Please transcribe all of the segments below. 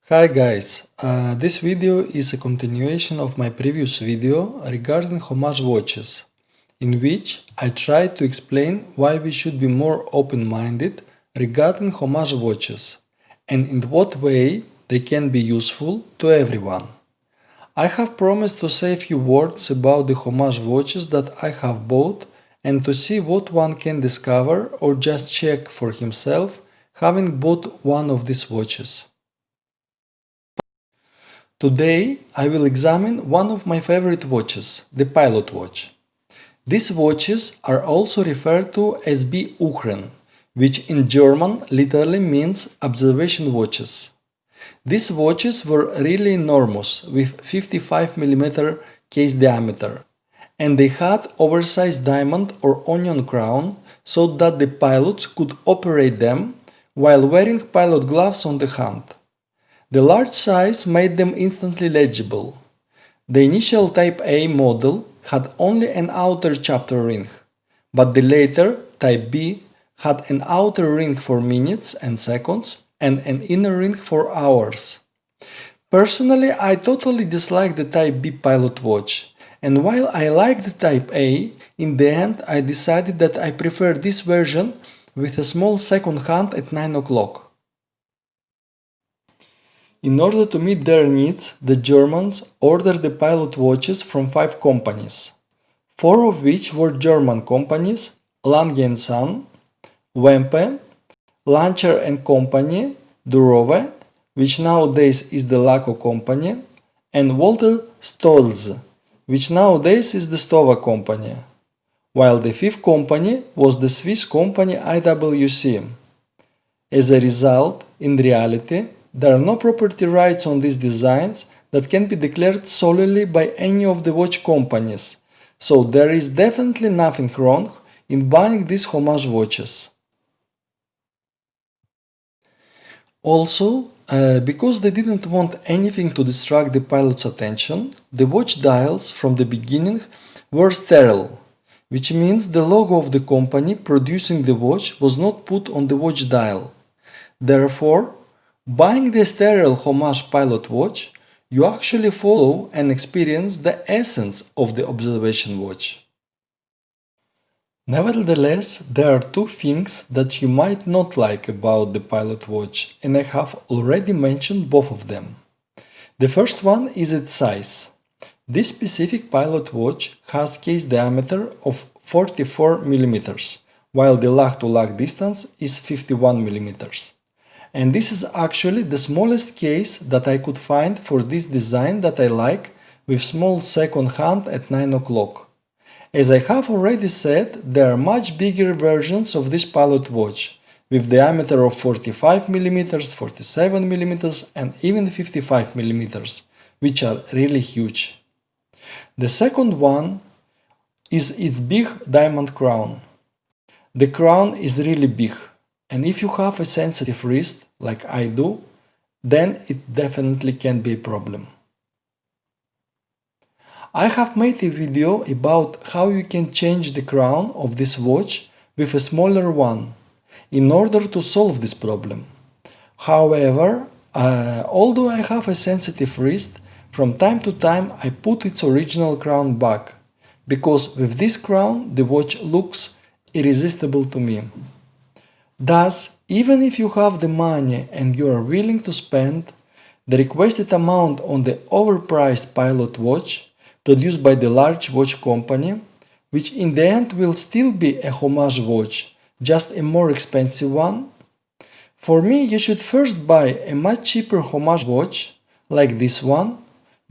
Hi guys, this video is a continuation of my previous video regarding Homage watches, in which I tried to explain why we should be more open-minded regarding Homage watches, and in what way they can be useful to everyone. I have promised to say a few words about the Homage watches that I have bought and to see what one can discover or just check for himself having bought one of these watches. Today I will examine one of my favorite watches, the Pilot watch. These watches are also referred to as Beobachtungen, which in German literally means observation watches. These watches were really enormous with 55 mm case diameter, and they had oversized diamond or onion crown so that the pilots could operate them while wearing pilot gloves on the hand. The large size made them instantly legible. The initial Type A model had only an outer chapter ring, but the later Type B had an outer ring for minutes and seconds and an inner ring for hours. Personally, I totally dislike the Type B pilot watch, and while I like the Type A, in the end I decided that I prefer this version with a small second hand at 9 o'clock. In order to meet their needs, the Germans ordered the pilot watches from 5 companies, 4 of which were German companies: Lange & Son, Wempe, Lancher & Company, Durove, which nowadays is the Laco Company, and Walter Stolz, which nowadays is the Stova Company, while the 5th company was the Swiss company IWC. As a result, in reality, there are no property rights on these designs that can be declared solely by any of the watch companies, so there is definitely nothing wrong in buying these Homage watches. Also, because they didn't want anything to distract the pilot's attention, the watch dials from the beginning were sterile, which means the logo of the company producing the watch was not put on the watch dial. Therefore, buying the sterile Homage pilot watch, you actually follow and experience the essence of the observation watch. Nevertheless, there are 2 things that you might not like about the pilot watch, and I have already mentioned both of them. The first one is its size. This specific pilot watch has case diameter of 44 mm, while the lug-to-lug distance is 51 mm. And this is actually the smallest case that I could find for this design that I like, with small second hand at 9 o'clock. As I have already said, there are much bigger versions of this pilot watch, with diameter of 45 mm, 47 mm and even 55 mm, which are really huge. The second one is its big diamond crown. The crown is really big, and if you have a sensitive wrist, like I do, then it definitely can be a problem. I have made a video about how you can change the crown of this watch with a smaller one, in order to solve this problem. However, although I have a sensitive wrist, from time to time I put its original crown back, because with this crown the watch looks irresistible to me. Thus, even if you have the money and you are willing to spend the requested amount on the overpriced pilot watch produced by the large watch company, which in the end will still be a Homage watch, just a more expensive one, for me you should first buy a much cheaper Homage watch, like this one,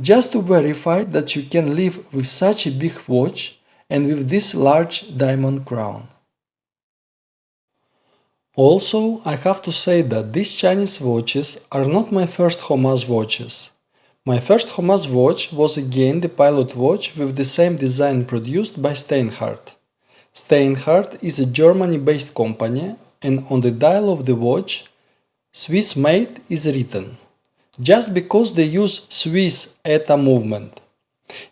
just to verify that you can live with such a big watch and with this large diamond crown. Also, I have to say that these Chinese watches are not my first Homage watches. My first Homage watch was again the pilot watch with the same design produced by Steinhardt. Steinhardt is a Germany-based company, and on the dial of the watch, Swiss made is written, just because they use Swiss ETA movement.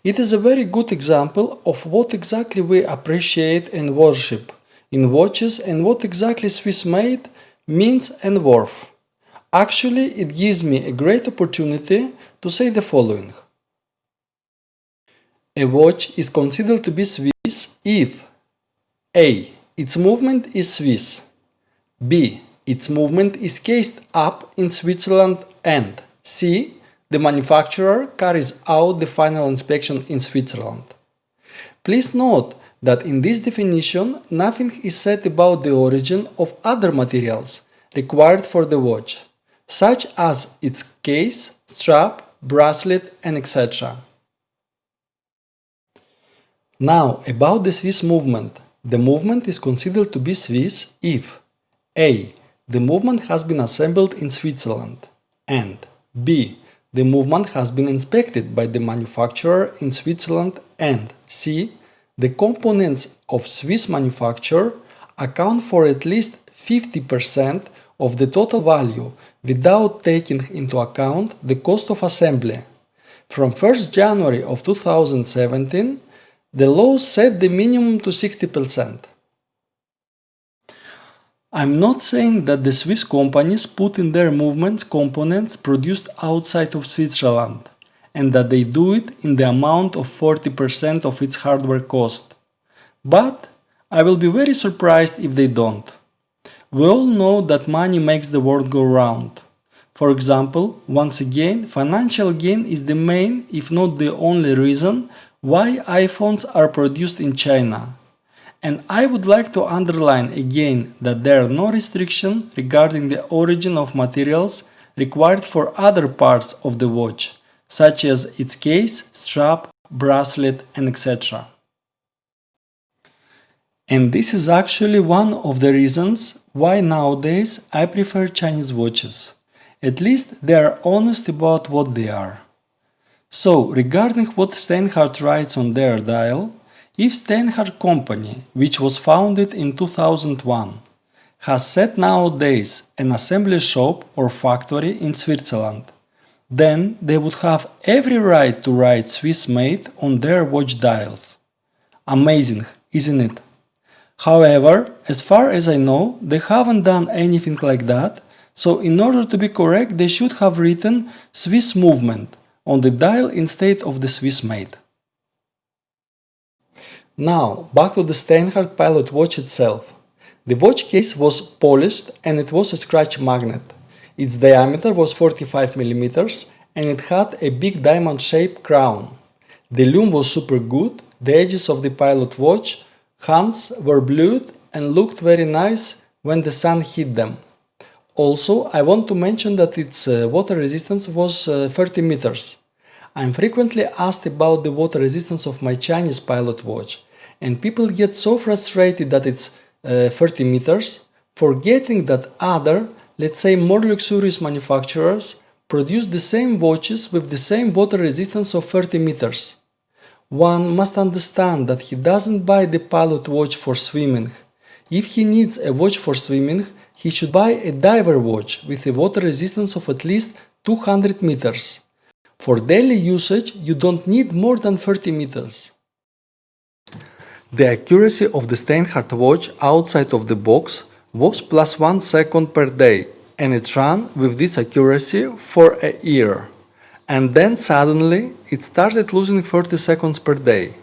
It is a very good example of what exactly we appreciate and worship in watches and what exactly Swiss made means and worth. Actually, it gives me a great opportunity to say the following. A watch is considered to be Swiss if A. Its movement is Swiss, B. Its movement is cased up in Switzerland, and C. The manufacturer carries out the final inspection in Switzerland. Please note that in this definition nothing is said about the origin of other materials required for the watch, such as its case, strap, bracelet, and etc. Now, about the Swiss movement. The movement is considered to be Swiss if A. The movement has been assembled in Switzerland, and B. The movement has been inspected by the manufacturer in Switzerland, and C. The components of Swiss manufacture account for at least 50% of the total value without taking into account the cost of assembly. From 1st January of 2017, the law set the minimum to 60%. I'm not saying that the Swiss companies put in their movements components produced outside of Switzerland, and that they do it in the amount of 40% of its hardware cost. But I will be very surprised if they don't. We all know that money makes the world go round. For example, once again, financial gain is the main, if not the only reason why iPhones are produced in China. And I would like to underline again that there are no restrictions regarding the origin of materials required for other parts of the watch, such as its case, strap, bracelet, and etc. And this is actually one of the reasons why nowadays I prefer Chinese watches. At least they are honest about what they are. So, regarding what Steinhardt writes on their dial, if Steinhardt Company, which was founded in 2001, has set nowadays an assembly shop or factory in Switzerland, then they would have every right to write Swiss made on their watch dials. Amazing, isn't it? However, as far as I know, they haven't done anything like that, so in order to be correct, they should have written Swiss movement on the dial instead of the Swiss made. Now, back to the Steinhardt Pilot watch itself. The watch case was polished and it was a scratch magnet. Its diameter was 45 mm and it had a big diamond-shaped crown. The lume was super good, the edges of the Pilot watch hands were blued and looked very nice when the sun hit them. Also, I want to mention that its water resistance was 30 meters. I'm frequently asked about the water resistance of my Chinese Pilot watch, and people get so frustrated that it's 30 meters, forgetting that other, let's say more luxurious manufacturers, produce the same watches with the same water resistance of 30 meters. One must understand that he doesn't buy the Pilot watch for swimming. If he needs a watch for swimming, he should buy a diver watch with a water resistance of at least 200 meters. For daily usage, you don't need more than 30 meters. The accuracy of the Steinhardt watch outside of the box was plus 1 second per day, and it ran with this accuracy for a year. And then suddenly it started losing 30 seconds per day.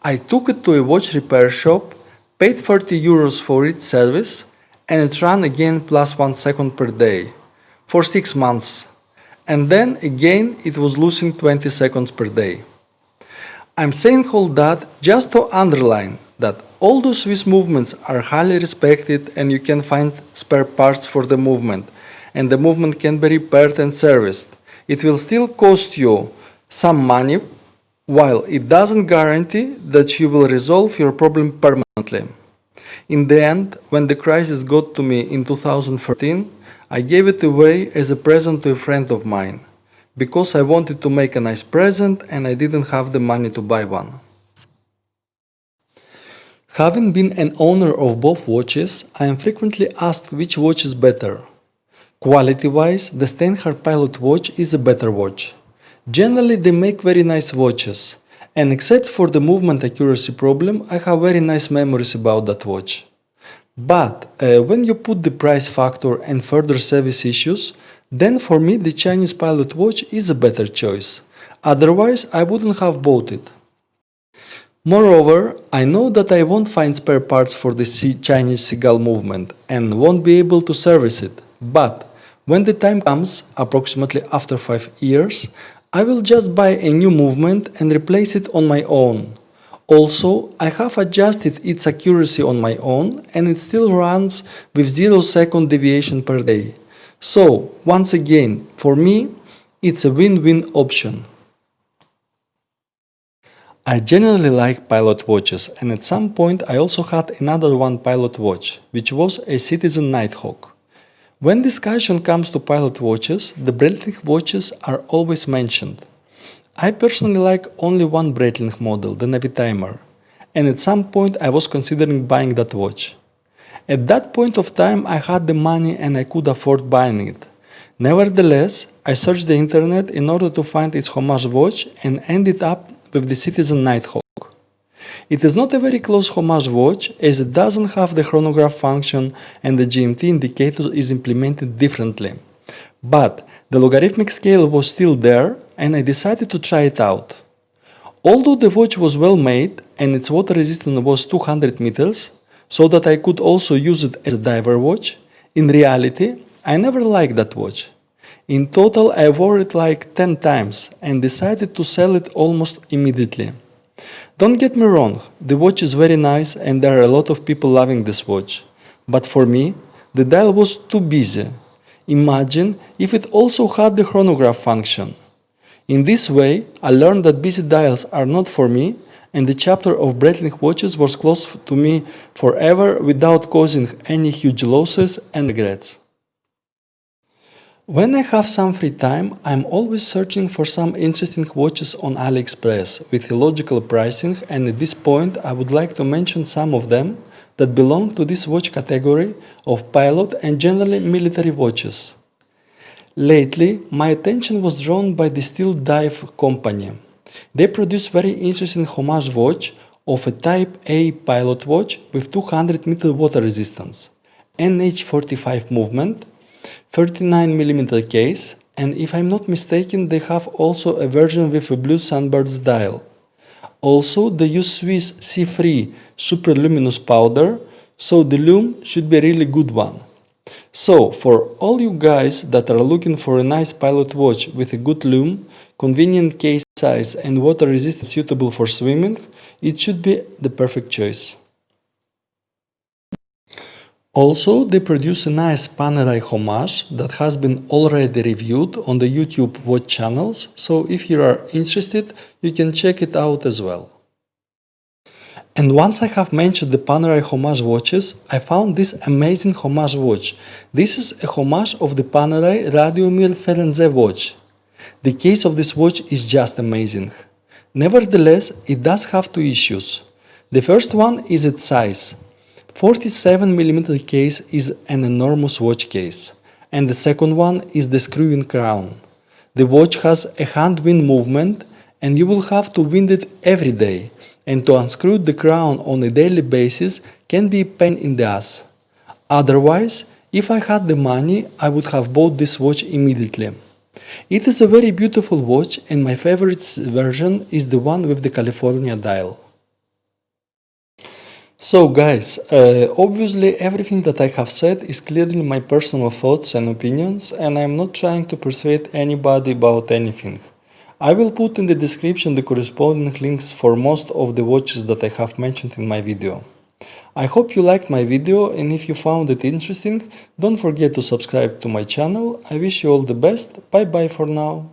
I took it to a watch repair shop, paid 30 euros for its service, and it ran again plus 1 second per day for 6 months. And then again it was losing 20 seconds per day. I'm saying all that just to underline that all those Swiss movements are highly respected and you can find spare parts for the movement, and the movement can be repaired and serviced. It will still cost you some money, while it doesn't guarantee that you will resolve your problem permanently. In the end, when the crisis got to me in 2013, I gave it away as a present to a friend of mine, because I wanted to make a nice present and I didn't have the money to buy one. Having been an owner of both watches, I am frequently asked which watch is better. Quality-wise, the Steinhardt Pilot watch is a better watch. Generally, they make very nice watches, and except for the movement accuracy problem, I have very nice memories about that watch. But when you put the price factor and further service issues, then for me the Chinese Pilot watch is a better choice. Otherwise, I wouldn't have bought it. Moreover, I know that I won't find spare parts for the Chinese Seagull movement and won't be able to service it, but when the time comes, approximately after 5 years, I will just buy a new movement and replace it on my own. Also, I have adjusted its accuracy on my own and it still runs with 0-second deviation per day. So, once again, for me, it's a win-win option. I generally like Pilot watches, and at some point I also had another one Pilot watch, which was a Citizen Nighthawk. When discussion comes to Pilot watches, the Breitling watches are always mentioned. I personally like only one Breitling model, the Navitimer, and at some point I was considering buying that watch. At that point of time I had the money and I could afford buying it. Nevertheless, I searched the internet in order to find its Homage watch and ended up with the Citizen Nighthawk. It is not a very close Homage watch as it doesn't have the chronograph function and the GMT indicator is implemented differently. But the logarithmic scale was still there and I decided to try it out. Although the watch was well made and its water resistance was 200 meters, so that I could also use it as a diver watch, in reality I never liked that watch. In total I wore it like 10 times and decided to sell it almost immediately. Don't get me wrong, the watch is very nice and there are a lot of people loving this watch. But for me, the dial was too busy. Imagine if it also had the chronograph function. In this way, I learned that busy dials are not for me and the chapter of Breitling watches was closed to me forever without causing any huge losses and regrets. When I have some free time, I'm always searching for some interesting watches on AliExpress with illogical pricing, and at this point I would like to mention some of them that belong to this watch category of pilot and generally military watches. Lately, my attention was drawn by the Steel Dive company. They produce very interesting Homage watch of a Type A pilot watch with 200 meter water resistance, NH45 movement, 39mm case, and if I'm not mistaken they have also a version with a blue Sunbird's dial. Also they use Swiss C3 super luminous powder, so the lume should be a really good one. So for all you guys that are looking for a nice pilot watch with a good lume, convenient case size and water resistance suitable for swimming, it should be the perfect choice. Also, they produce a nice Panerai Homage that has been already reviewed on the YouTube watch channels, so if you are interested, you can check it out as well. And once I have mentioned the Panerai Homage watches, I found this amazing Homage watch. This is a homage of the Panerai Radiomir Ferenczi watch. The case of this watch is just amazing. Nevertheless, it does have two issues. The first one is its size. 47mm case is an enormous watch case, and the second one is the screw-in crown. The watch has a hand wind movement and you will have to wind it every day, and to unscrew the crown on a daily basis can be a pain in the ass. Otherwise, if I had the money, I would have bought this watch immediately. It is a very beautiful watch and my favorite version is the one with the California dial. So guys, obviously everything that I have said is clearly my personal thoughts and opinions and I'm not trying to persuade anybody about anything. I will put in the description the corresponding links for most of the watches that I have mentioned in my video. I hope you liked my video and if you found it interesting, don't forget to subscribe to my channel. I wish you all the best. Bye bye for now.